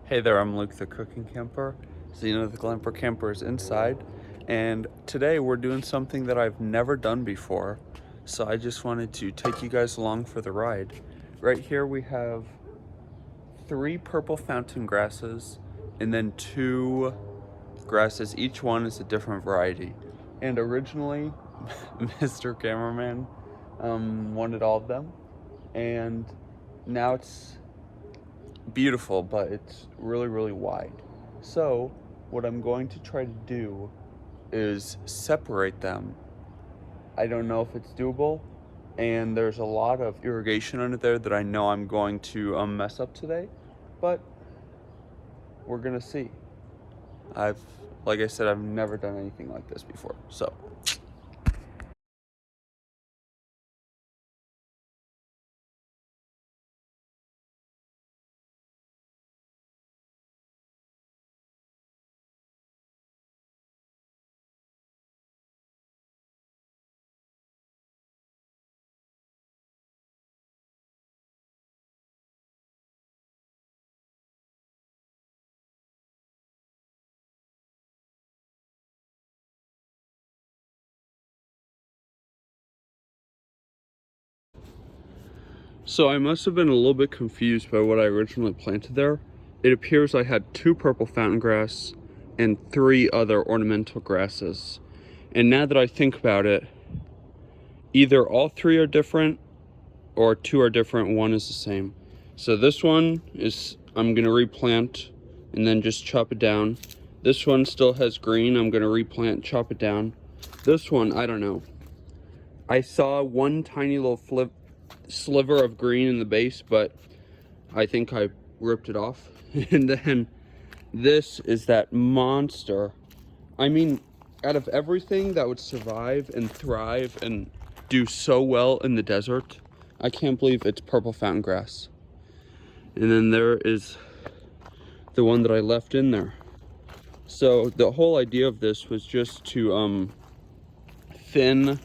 Hey there, I'm Luke the Cooking Camper. Zena the Glamper Camper is inside, and today we're doing something that I've never done before, so I just wanted to take you guys along for the ride. Right here we have 3 purple fountain grasses and then 2 grasses. Each one is a different variety. And originally, Mr. Cameraman wanted all of them, and now it's beautiful, but it's really wide. So what I'm going to try to do is separate them. I don't know if it's doable, and there's a lot of irrigation under there that I know I'm going to mess up today, but we're gonna see. Like I said, I've never done anything like this before, so. So I must have been a little bit confused by what I originally planted there. It appears I had 2 purple fountain grass and 3 other ornamental grasses. And now that I think about it, either all 3 are different or 2 are different, 1 is the same. So this one is, I'm gonna replant and then just chop it down. This one still has green, I'm gonna replant, chop it down. This one, I don't know. I saw one tiny little sliver of green in the base, but I think I ripped it off. And then this is that monster. I mean, out of everything that would survive and thrive and do so well in the desert, I can't believe it's purple fountain grass. And then there is the one that I left in there. So the whole idea of this was just to thin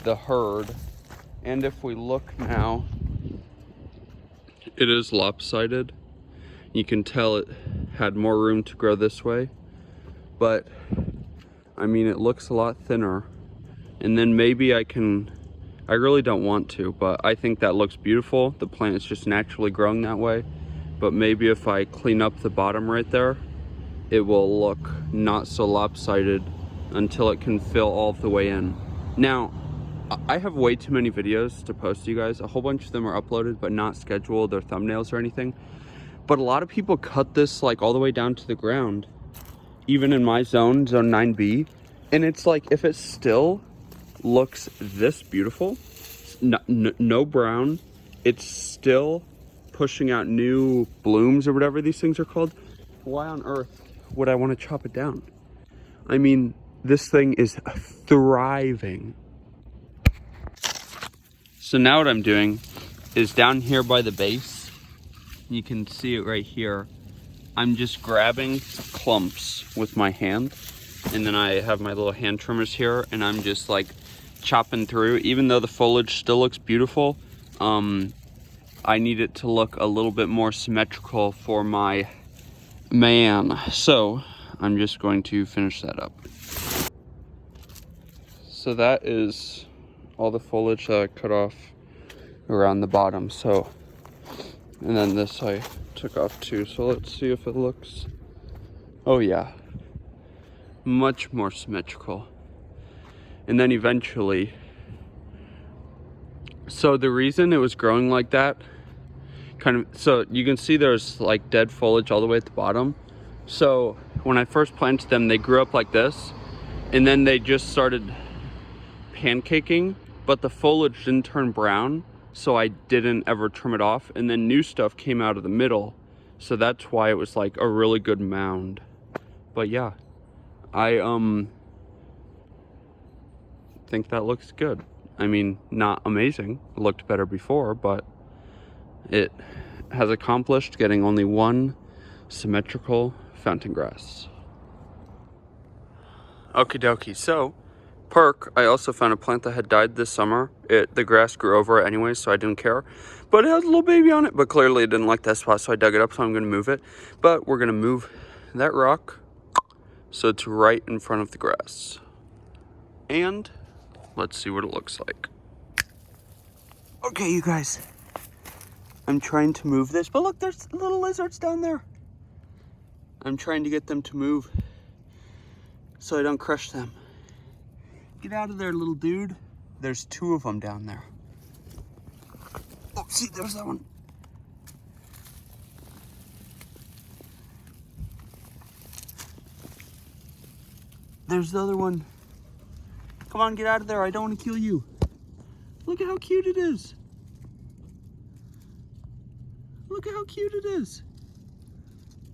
the herd. And if we look now, it is lopsided. You can tell it had more room to grow this way, but I mean, it looks a lot thinner. And then maybe I really don't want to, but I think that looks beautiful. The plant is just naturally growing that way. But maybe if I clean up the bottom right there, it will look not so lopsided until it can fill all the way in. Now, I have way too many videos to post to you guys. A whole bunch of them are uploaded, but not scheduled or thumbnails or anything. But a lot of people cut this like all the way down to the ground, even in my zone 9B. And it's like, if it still looks this beautiful, no brown, it's still pushing out new blooms or whatever these things are called, why on earth would I want to chop it down? I mean, this thing is thriving. So now what I'm doing is down here by the base, you can see it right here, I'm just grabbing clumps with my hand, and then I have my little hand trimmers here, and I'm just like chopping through. Even though the foliage still looks beautiful, I need it to look a little bit more symmetrical for my man. So I'm just going to finish that up. So that is all the foliage that I cut off around the bottom. So, and then this I took off too. So let's see if it looks, oh yeah, much more symmetrical. And then eventually, so the reason it was growing like that, so you can see there's like dead foliage all the way at the bottom. So when I first planted them, they grew up like this, and then they just started pancaking, but the foliage didn't turn brown, so I didn't ever trim it off. And then new stuff came out of the middle, so that's why it was like a really good mound. But yeah, I think that looks good. I mean, not amazing, it looked better before, but it has accomplished getting only 1 symmetrical fountain grass. Okie dokie, so Perk, I also found a plant that had died this summer. The grass grew over it anyway, so I didn't care. But it has a little baby on it, but clearly it didn't like that spot, so I dug it up, so I'm gonna move it. But we're gonna move that rock so it's right in front of the grass. And let's see what it looks like. Okay, you guys, I'm trying to move this, but look, there's little lizards down there. I'm trying to get them to move so I don't crush them. Get out of there, little dude. There's 2 of them down there. Oh, see, there's that one. There's the other one. Come on, get out of there. I don't want to kill you. Look at how cute it is. Look at how cute it is.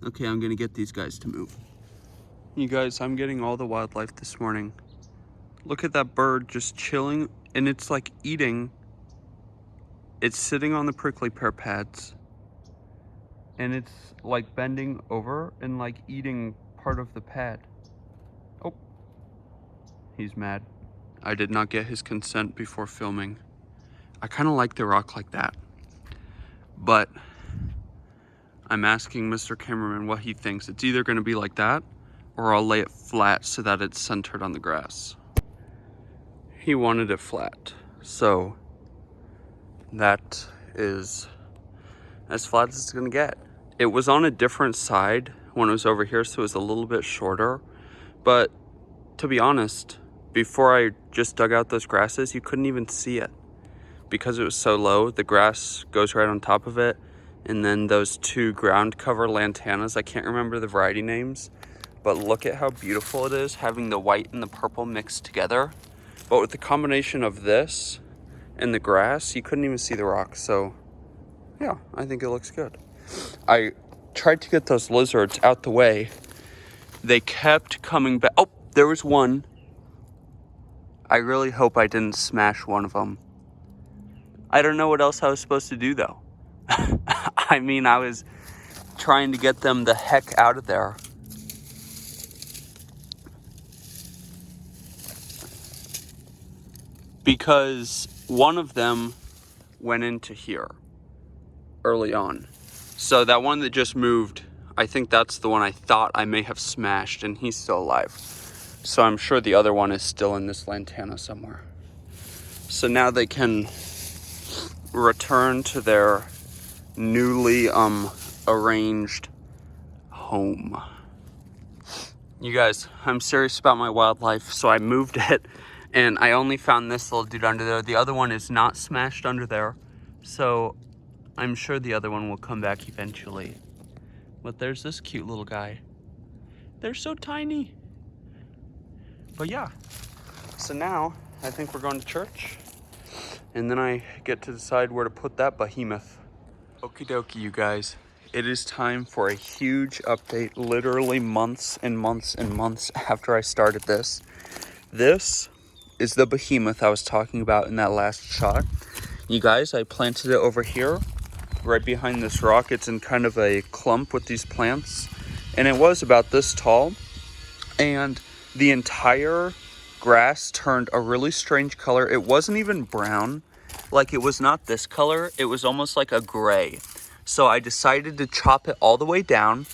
Okay, I'm gonna get these guys to move. You guys, I'm getting all the wildlife this morning. Look at that bird just chilling, and it's like eating. It's sitting on the prickly pear pads, and it's like bending over and like eating part of the pad. Oh, he's mad. I did not get his consent before filming. I kind of like the rock like that, but I'm asking Mr. Cameraman what he thinks. It's either gonna be like that, or I'll lay it flat so that it's centered on the grass. He wanted it flat, so that is as flat as it's gonna get. It was on a different side when it was over here, so it was a little bit shorter, but to be honest, before I just dug out those grasses, you couldn't even see it because it was so low. The grass goes right on top of it, and then those 2 ground cover lantanas, I can't remember the variety names, but look at how beautiful it is having the white and the purple mixed together. But with the combination of this and the grass, you couldn't even see the rock. So yeah, I think it looks good. I tried to get those lizards out the way. They kept coming back. Oh, there was one. I really hope I didn't smash one of them. I don't know what else I was supposed to do though. I mean, I was trying to get them the heck out of there. Because one of them went into here early on. So that one that just moved, I think that's the one I thought I may have smashed, and he's still alive. So I'm sure the other one is still in this lantana somewhere. So now they can return to their newly arranged home. You guys, I'm serious about my wildlife, so I moved it, and I only found this little dude under there. The other one is not smashed under there, so I'm sure the other one will come back eventually. But there's this cute little guy. They're so tiny. But yeah, so now I think we're going to church, and then I get to decide where to put that behemoth. Okie dokie, you guys. It is time for a huge update, literally months and months and months after I started this. This is the behemoth I was talking about in that last shot. You guys, I planted it over here, right behind this rock. It's in kind of a clump with these plants, and it was about this tall, and the entire grass turned a really strange color. It wasn't even brown, like it was not this color. It was almost like a gray. So I decided to chop it all the way down.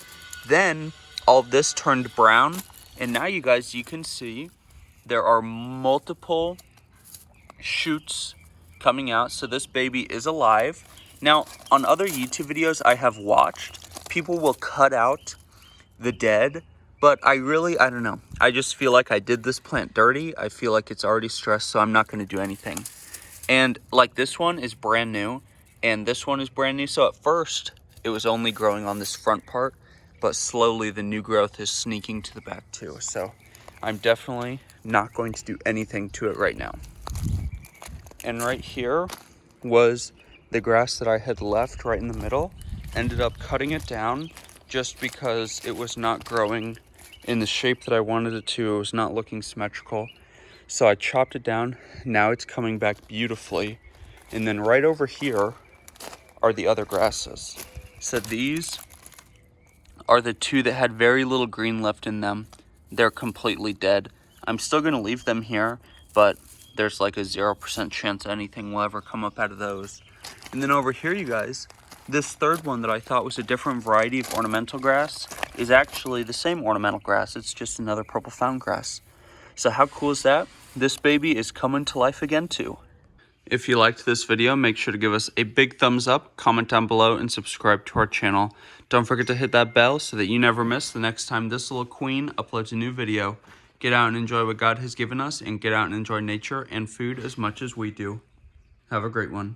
Then all of this turned brown. And now you guys, you can see there are multiple shoots coming out. So this baby is alive. Now, on other YouTube videos I have watched, people will cut out the dead. But I don't know. I just feel like I did this plant dirty. I feel like it's already stressed, so I'm not going to do anything. And like this one is brand new, and this one is brand new. So at first, it was only growing on this front part, but slowly the new growth is sneaking to the back too. So I'm definitely not going to do anything to it right now. And right here was the grass that I had left right in the middle. Ended up cutting it down just because it was not growing in the shape that I wanted it to. It was not looking symmetrical. So I chopped it down. Now it's coming back beautifully. And then right over here are the other grasses. So these are the 2 that had very little green left in them. They're completely dead. I'm still going to leave them here, but there's like a 0% chance anything will ever come up out of those. And then over here, you guys, this third one that I thought was a different variety of ornamental grass is actually the same ornamental grass. It's just another purple fountain grass. So how cool is that? This baby is coming to life again too. If you liked this video, make sure to give us a big thumbs up, comment down below, and subscribe to our channel. Don't forget to hit that bell so that you never miss the next time this little queen uploads a new video. Get out and enjoy what God has given us, and get out and enjoy nature and food as much as we do. Have a great one.